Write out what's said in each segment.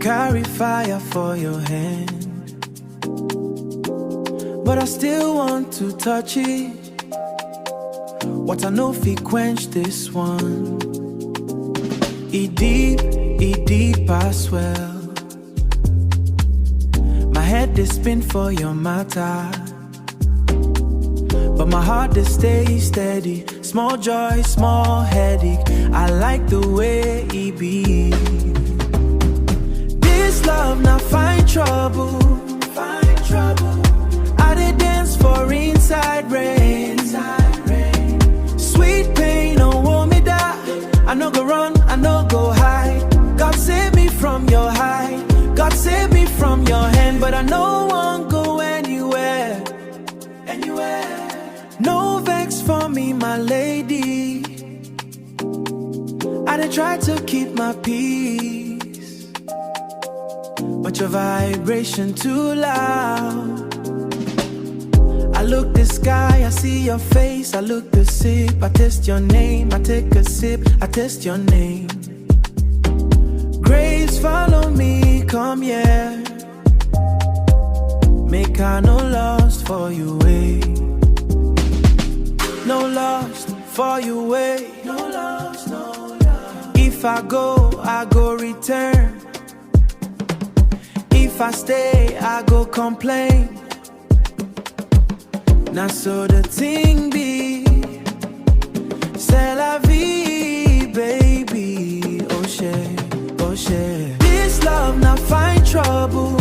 carry fire for your hand, but I still want to touch it. What I know fi quench this one. It deep, I swear. My head is spin for your matter, but my heart is stay steady. Small joy, small headache. I like the way it be. This love not find trouble. I did dance for inside rain. Sweet pain, oh hold me down. I no go run, I no go hide. God save me from your hide. God save me from your hand, but I no one go anywhere. No vex for me, my lady. I did try to keep my peace, but your vibration too loud. I look the sky, I see your face. I look the sip, I test your name. I take a sip, I test your name. Grace follow me, come here. Make I no lost for you, way. No lost for you, way. No lost, no lost. If I go return. If I stay, I go complain. Now so the thing be, c'est la vie, baby. Oh shit, oh shit. This love not find trouble.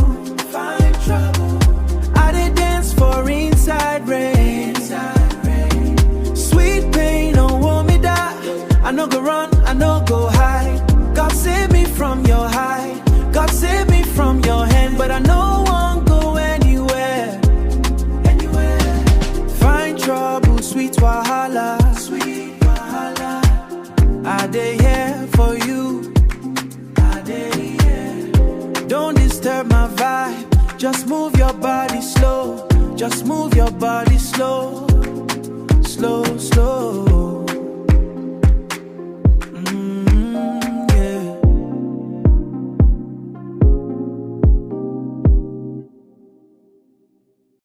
I did dance for inside rain. Sweet pain, oh hold me down. I no go run, I no go hide. God save me from your hide. God save me from your hand, but I no one go anywhere. Find trouble, sweet wahala. I dey here for you. Don't disturb my vibe. Just move your body slow. Just move your body slow. Slow, slow.